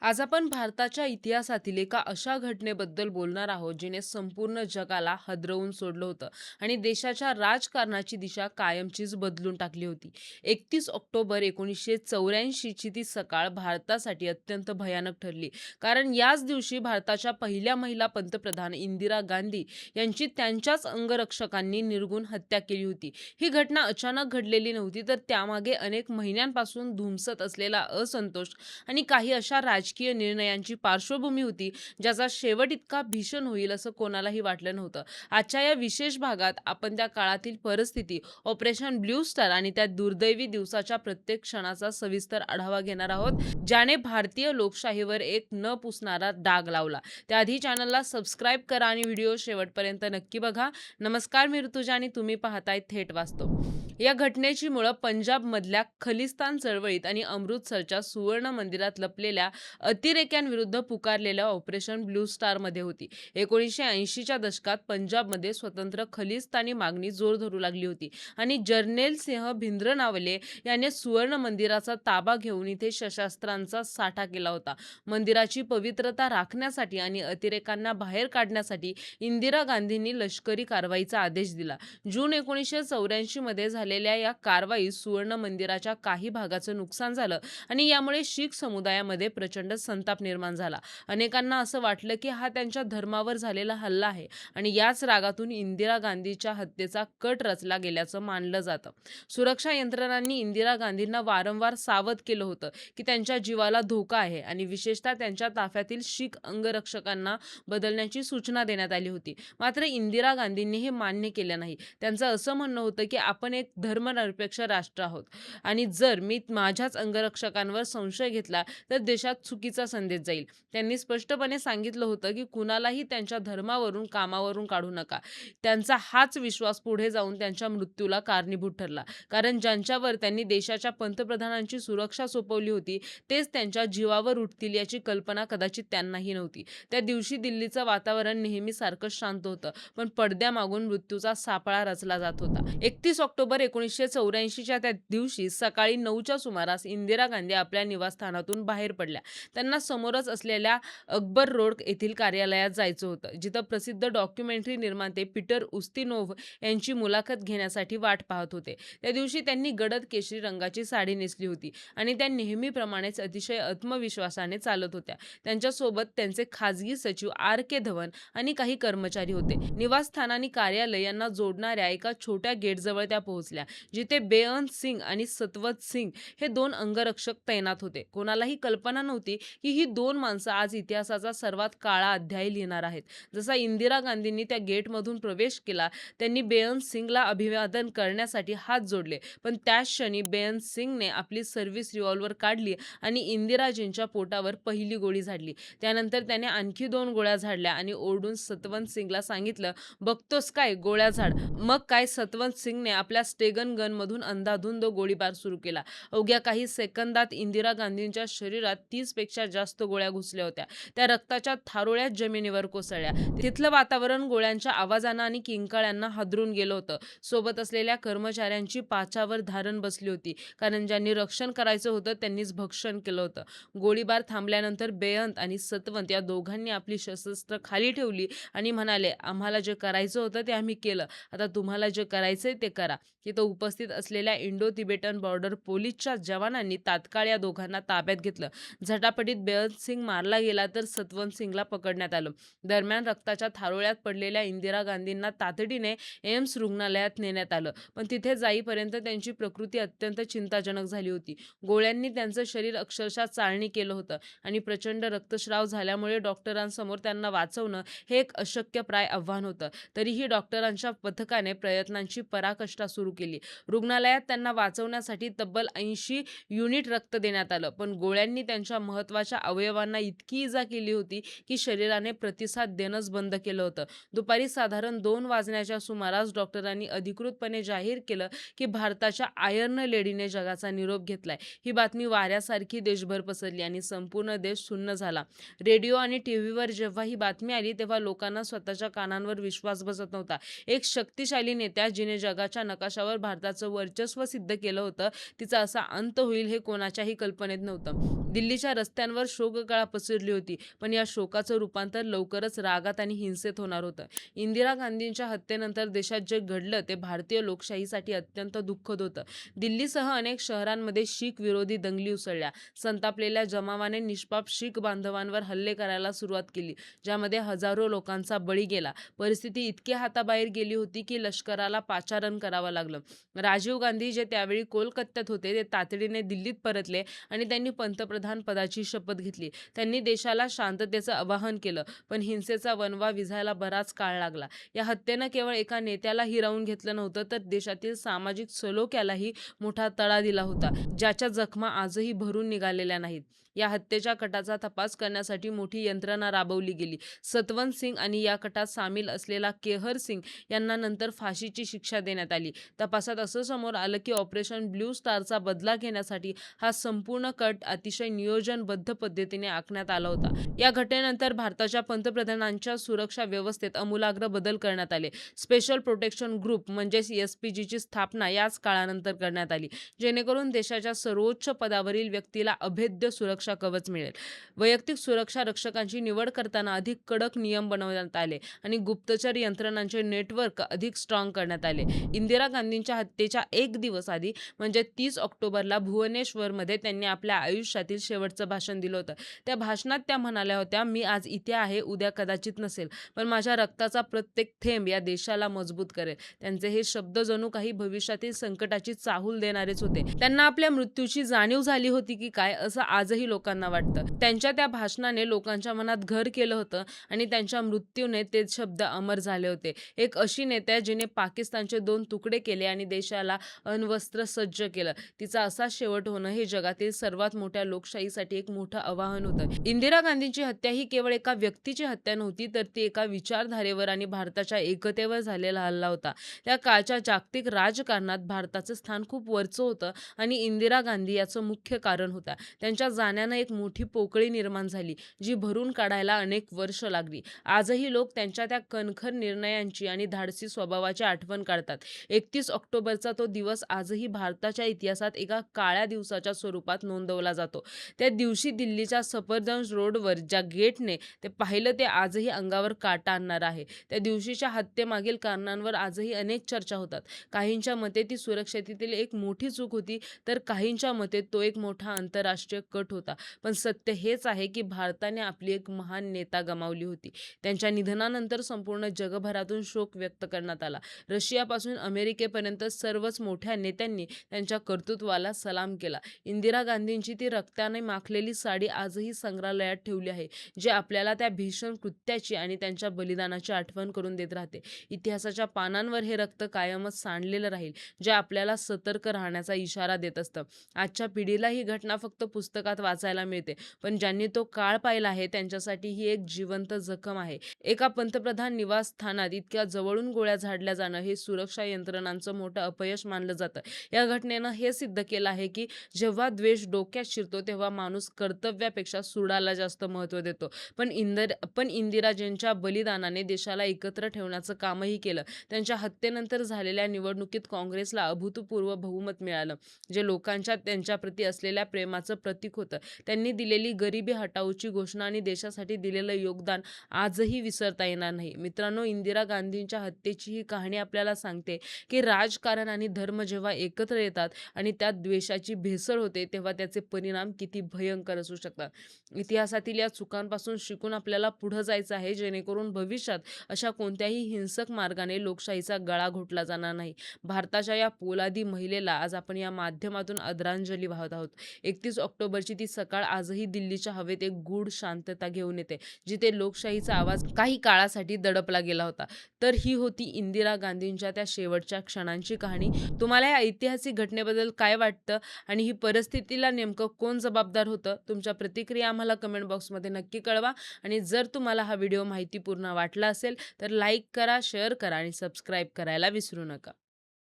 आज आपण भारताच्या इतिहासातील एका अशा घटनेबद्दल बोलणार आहोत जिने संपूर्ण जगाला हादरवून सोडलं होतं आणि देशाच्या राजकारणाची दिशा कायमचीच बदलून टाकली होती. 31 ऑक्टोबर 1984 ची ती सकाळ भारतासाठी अत्यंत भयानक ठरली. कारण याच दिवशी भारताच्या पहिल्या महिला पंतप्रधान इंदिरा गांधी यांची त्यांच्याच अंगरक्षकांनी निर्घृण हत्या केली होती. ही घटना अचानक घडलेली नव्हती, तर त्यामागे अनेक महिन्यांपासून धुमसत असलेला असंतोष आणि काही अशा राजकीय निर्णयांची पार्श्वभूमी होती ज्याचा शेवट इतका भीषण होईल असं कोणालाही वाटलं नव्हतं. आजच्या या विशेष भागात आपण त्या काळातील परिस्थिती, ऑपरेशन ब्लू स्टार आणि त्या दुर्दैवी दिवसाच्या प्रत्येक क्षणाचा सविस्तर आढावा घेणार आहोत, ज्याने भारतीय लोकशाहीवर एक न पुसणारा डाग लावला. त्याआधी चॅनलला सबस्क्राईब करा आणि व्हिडिओ शेवटपर्यंत नक्की बघा. नमस्कार, मी ऋतुजा आणि तुम्ही पाहताय थेट वास्तव. या घटनेची मुळं पंजाबमधल्या खलिस्तान चळवळीत आणि अमृतसरच्या सुवर्ण मंदिरात लपलेल्या अतिरेक्यांविरुद्ध पुकारलेल्या ऑपरेशन ब्लू स्टारमध्ये होती. 1980च्या दशकात पंजाबमध्ये स्वतंत्र खलिस्तानी मागणी जोर धरू लागली होती आणि जर्नेल सिंह भिंद्रनावले याने सुवर्ण मंदिराचा ताबा घेऊन इथे शस्त्रास्त्रांचा साठा केला होता. मंदिराची पवित्रता राखण्यासाठी आणि अतिरेक्यांना बाहेर काढण्यासाठी इंदिरा गांधींनी लष्करी कारवाईचा आदेश दिला. जून 1984 मध्ये झालेल्या या कारवाईत सुवर्ण मंदिराच्या काही भागाचं नुकसान झालं आणि यामुळे शीख समुदायामध्ये प्रचंड संताप निर्माण झाला. अनेकांना असं वाटलं की हा त्यांच्या धर्मावर झालेला हल्ला आहे आणि याच रागातून इंदिरा गांधीच्या हत्येचा कट रचला गेल्याचं मानलं जातं. सुरक्षा यंत्रणांनी इंदिरा गांधींना वारंवार सावध केलं होतं की त्यांच्या जीवाला धोका आहे आणि विशेषतः त्यांच्या ताफ्यातील शीख अंगरक्षकांना बदलण्याची सूचना देण्यात आली होती. मात्र इंदिरा गांधींनी हे मान्य केलं नाही. त्यांचं असं म्हणणं होतं की आपण एक धर्मनिरपेक्ष राष्ट्र आहोत आणि जर मी माझ्याच अंगरक्षकांवर संशय घेतला तर देशात चुकीचा संदेश जाईल. त्यांनी स्पष्टपणे सांगितलं होतं की कुणालाही त्यांच्या धर्मावरून कामावरून काढू नका. त्यांचा हाच विश्वास पुढे जाऊन त्यांच्या मृत्यूला कारणीभूत ठरला. कारण ज्यांच्यावर त्यांनी देशाच्या पंतप्रधानांची सुरक्षा सोपवली होती तेच त्यांच्या जीवावर उठतील याची कल्पना कदाचित त्यांनाही नव्हती. त्या दिवशी दिल्लीचं वातावरण नेहमीसारखंच शांत होतं, पण पडद्यामागून मृत्यूचा सापळा रचला जात होता. 31 ऑक्टोबर 1984च्या त्या दिवशी सकाळी 9च्या सुमारास इंदिरा गांधी आपल्या निवासस्थानातून बाहेर पडल्या. त्यांना समोरच असलेल्या अकबर रोड येथील कार्यालयात जायचं होतं, जिथं प्रसिद्ध डॉक्युमेंटरी निर्माते पीटर उस्तिनोव्ह यांची मुलाखत घेण्यासाठी वाट पाहत होते. त्या दिवशी त्यांनी गडद केशरी रंगाची साडी नेसली होती आणि त्या नेहमीप्रमाणेच अतिशय आत्मविश्वासाने चालत होत्या. त्यांच्यासोबत त्यांचे खाजगी सचिव R.K. धवन आणि काही कर्मचारी होते. निवासस्थान आणि कार्यालय यांना जोडणाऱ्या एका छोट्या गेटजवळ त्या पोहोचल्या, जिथे बेअंत सिंग आणि सतवंत सिंग हे दोन अंगरक्षक तैनात होते. कोणालाही कल्पना नव्हती की ही दोन माणसं आज इतिहासाचा सर्वात काळा अध्याय लिहिणार आहेत. जसा इंदिरा गांधींनी त्या गेटमधून प्रवेश केला, त्यांनी बेअंत सिंगला अभिवादन करण्यासाठी हात जोडले, पण त्याच क्षणी बेअंत सिंगने आपली सर्व्हिस रिव्हॉल्वर काढली आणि इंदिराजींच्या पोटावर पहिली गोळी झाडली. त्यानंतर त्याने आणखी 2 गोळ्या झाडल्या आणि ओरडून सतवंत सिंगला सांगितलं, "बघतोस काय, गोळ्या झाड." मग काय, सतवंत सिंगने आपल्या स्टेगन गनमधून अंधाधुंद गोळीबार सुरू केला. अवघ्या काही सेकंदात इंदिरा गांधींच्या शरीरात 30 पेक्षा जास्त गोळ्या घुसल्या होत्या. त्या रक्ताच्या थारोळ्या जमिनीवर कोसळल्या. तिथलं वातावरण गोळ्यांच्या आवाजानं आणि किंकाळ्यांना हादरून गेलं होतं. सोबत असलेल्या कर्मचाऱ्यांची पाचावर धारण बसली होती, कारण ज्यांनी रक्षण करायचं होतं त्यांनीच भक्षण केलं होतं. गोळीबार थांबल्यानंतर बेअंत आणि सतवंत या दोघांनी आपली शस्त्रास्त्र खाली ठेवली आणि म्हणाले, "आम्हाला जे करायचं होतं ते आम्ही केलं. आता तुम्हाला जे करायचंय ते करा." तिथं उपस्थित असलेल्या इंडो तिबेटन बॉर्डर पोलीसच्या जवानांनी तात्काळ या दोघांना ताब्यात घेतलं. झटापटीत बेअंत सिंग मारला गेला तर सतवंत सिंगला पकडण्यात आलं. दरम्यान रक्ताच्या थारोळ्यात पडलेल्या इंदिरा गांधींना तातडीने एम्स रुग्णालयात नेण्यात आलं, पण तिथे जाईपर्यंत त्यांची प्रकृती अत्यंत चिंताजनक झाली होती. गोळ्यांनी त्यांचं शरीर अक्षरशः चाळणी केलं होतं आणि प्रचंड रक्तस्राव झाल्यामुळे डॉक्टरांसमोर त्यांना वाचवणं हे एक अशक्यप्राय आव्हान होतं. तरीही डॉक्टरांच्या पथकाने प्रयत्नांची पराकाष्ठा सुरू केली. रुग्णालयात त्यांना वाचवण्यासाठी तब्बल 80 युनिट रक्त देण्यात आलं, पण गोळ्यांनी त्यांच्या महत्त्वाच्या अवयवांना इतकी इजा केली होती की शरीराने प्रतिसाद देणंच बंद केलं होतं. दुपारी साधारण 2 वाजण्याच्या सुमारास डॉक्टरांनी अधिकृतपणे जाहीर केलं की भारताच्या आयर्न लेडीने जगाचा निरोप घेतलाय. ही बातमी वाऱ्यासारखी देशभर पसरली आणि संपूर्ण देश सुन्न झाला. रेडिओ आणि टीव्हीवर जेव्हा ही बातमी आली तेव्हा लोकांना स्वतःच्या कानांवर विश्वास बसत नव्हता. एक शक्तिशाली नेत्या, जिने जगाच्या नकाशावर देशावर भारताचं वर्चस्व सिद्ध केलं होतं, तिचा असा अंत होईल हे कोणाच्याही कल्पनेत नव्हतं. दिल्लीच्या रस्त्यांवर शोककळा पसरली होती, पण या शोकाचं रूपांतर लवकरच रागात आणि हिंसेत होणार होतं. इंदिरा गांधींच्या हत्येनंतर देशात जे घडलं ते भारतीय लोकशाहीसाठी अत्यंत दुःखद होतं. दिल्लीसह अनेक शहरांमध्ये शीख विरोधी दंगली उसळल्या. संतापलेल्या जमावाने निष्पाप शीख बांधवांवर हल्ले करायला सुरुवात केली, ज्यामध्ये हजारो लोकांचा बळी गेला. परिस्थिती इतकी हाताबाहेर गेली होती की लष्कराला पाचारण करावं लागलं. राजीव गांधी, जे त्यावेळी कोलकात्यात होते, ते तातडीने दिल्लीत परतले आणि त्यांनी पंतप्रधान पदाची शपथ घेतली. त्यांनी देशाला शांततेचं आवाहन केलं, पण हिंसेचा वणवा विझायला बराच काळ लागला. या हत्येनं केवळ एका नेत्याला हिरावून घेतलं नव्हतं, तर देशातील सामाजिक सलोख्यालाही मोठा तडा दिला होता, ज्याच्या जखमा आजही भरून निघालेल्या नाहीत. या हत्येच्या कटाचा तपास करण्यासाठी मोठी यंत्रणा राबवली गेली. सतवंत सिंग आणि या कटात सामील असलेला केहर सिंग यांना नंतर फाशीची शिक्षा देण्यात आली. तपासात असं समोर आलं की ऑपरेशन ब्लू स्टारचा बदला घेण्यासाठी हा संपूर्ण कट अतिशय नियोजनबद्ध पद्धतीने आखण्यात आला होता. या घटनेनंतर भारताच्या पंतप्रधानांच्या सुरक्षा व्यवस्थेत आमूलाग्र बदल करण्यात आले. स्पेशल प्रोटेक्शन ग्रुप म्हणजेच एसपीजीची स्थापना याच काळानंतर करण्यात आली, जेणेकरून देशाच्या सर्वोच्च पदावरील व्यक्तीला अभेद्य सुरक्षा कवच मिळेल. वैयक्तिक सुरक्षा रक्षकांची निवड करताना अधिक कडक नियम बनवण्यात आले आणि गुप्तचर यंत्रणांचे नेटवर्क अधिक स्ट्रॉंग करण्यात आले. इंदिरा गांधींच्या हत्येच्या एक दिवस आधी म्हणजे 30 ऑक्टोबरला भुवनेश्वरमध्ये त्यांनी आपल्या आयुष्यातील शेवटचं भाषण दिलं होतं. त्या भाषणात त्या म्हणाल्या होत्या, "मी आज इथे आहे, उद्या कदाचित नसेल, पण माझ्या रक्ताचा प्रत्येक थेंब या देशाला मजबूत करेल." त्यांचे हे शब्द जणू काही भविष्यातील संकटाची चाहूल देणारेच होते. त्यांना आपल्या मृत्यूची जाणीव झाली होती की काय, असं आजही लोकांना वाटतं. त्यांच्या त्या भाषणाने लोकांच्या मनात घर केलं होतं आणि त्यांच्या मृत्यूने ते शब्द अमर झाले होते. एक अशी नेत्या जिने पाकिस्तानचे 2 तुकडे केले आणि देशाला अण्वस्त्र सज्ज केलं. तिचा असा शेवट होणं हे जगातील सर्वात मोठ्या लोकशाहीसाठी एक मोठं आव्हान होतं. इंदिरा गांधींची हत्या ही केवळ एका व्यक्तीची हत्या नव्हती, तर ती एका विचारधारेवर आणि भारताच्या एकतेवर झालेला हल्ला होता. त्या काळच्या जागतिक राजकारणात भारताचं स्थान खूप वरचं होतं आणि इंदिरा गांधी याचं मुख्य कारण होता. त्यांच्या जाण्यानं एक मोठी पोकळी निर्माण झाली, जी भरून काढायला अनेक वर्ष लागली. आजही लोक त्यांच्या त्या कणखर निर्णयांची आणि धाडसी स्वभावाची आठवण काढतात. 31 ऑक्टोबरचा तो दिवस आजही भारताच्या इतिहासात एका काळ्या दिवसाच्या स्वरूपात नोंदवला जातो. त्या दिवशी दिल्लीच्या सफदरजंग रोडवर ज्या गेटने ते पाहिलं ते आजही अंगावर काटा आणणारं आहे. त्या दिवशीच्या हत्येमागील कारणांवर आजही अनेक चर्चा होतात. काहींच्या मते ती सुरक्षेतील एक मोठी चूक होती, तर काहींच्या मते तो एक मोठा आंतरराष्ट्रीय कट होता. पण सत्य हेच आहे की भारताने आपली एक महान नेता गमावली होती. त्यांच्या निधनानंतर संपूर्ण जगभरातून शोक व्यक्त करण्यात आला. रशियापासून अमेरिकेपर्यंत सर्वच मोठ्या नेत्यांनी त्यांच्या कर्तृत्वाला सलाम केला. इंदिरा गांधींची ती रक्ताने माखलेली साडी आजही संग्रहालयात ठेवली आहे, जी आपल्याला त्या भीषण कृत्याची आणि त्यांच्या बलिदानाची आठवण करून देत राहते. इतिहासाच्या पानांवर हे रक्त कायमच सांडलेलं राहील, जे आपल्याला सतर्क राहण्याचा इशारा देत असतं. आजच्या पिढीला ही घटना फक्त पुस्तकात वाचायला मिळते, पण ज्यांनी तो काळ पाहिला आहे त्यांच्यासाठी ही एक जिवंत जखम आहे. एका पंतप्रधान निवासस्थानात इतक्या जवळून गोळ्या झाडल्या जाणं हे सुरक्षा यंत्रणांचं मोठं अपयश मानलं जातं. या घटनेनं हे सिद्ध केलं आहे की जेव्हा द्वेष डोक्यात शिरतो तेव्हा माणूस कर्तव्यापेक्षा सुडाला जास्त महत्त्व देतो. पण इंदिराजींच्या बलिदानाने देशाला एकत्र ठेवण्याचं कामही केलं. त्यांच्या हत्येनंतर झालेल्या निवडणुकीत काँग्रेसला अभूतपूर्व बहुमत मिळालं, जे लोकांच्या त्यांच्याप्रती असलेल्या प्रेमाचं प्रतीक होतं. त्यांनी दिलेली गरिबी हटाओची घोषणा आणि देशासाठी दिलेलं योगदान आजही विसरता येणार नाही. मित्रांनो, इंदिरा गांधींच्या हत्येची ही कहाणी आपल्याला सांगते की राजकारण आणि धर्म जेव्हा एकत्र येतात आणि त्यात द्वेषाची भेसळ होते, तेव्हा त्याचे परिणाम किती भयंकर असू शकतात. इतिहासातील या चुकांपासून शिकून आपल्याला पुढे जायचं आहे, जेणेकरून भविष्यात अशा कोणत्याही हिंसक मार्गाने लोकशाहीचा गळा घोटला जाणार नाही. भारताच्या या पोलादी महिलेला आज आपण या माध्यमातून आदरांजली वाहत आहोत. 31 ऑक्टोबरची ती सकाळ आजही दिल्लीच्या हवेत एक गूढ शांतता घेऊन येते, जिथे लोकशाहीचा आवाज काही काळासाठी दडपला गेला होता. तर ही होती इंदिरा गांधींच्या त्या शेवटच्या क्षणांची कहाणी. तुम्हाला या ऐतिहासिक घटनेबद्दल काय वाटतं आणि ही परिस्थितीला नेमकं कोण जबाबदार होतं? तुमच्या प्रतिक्रिया आम्हाला कमेंट बॉक्समध्ये नक्की कळवा आणि जर तुम्हाला हा व्हिडिओ माहितीपूर्ण वाटला असेल तर लाईक करा, शेअर करा आणि सबस्क्राईब करायला विसरू नका.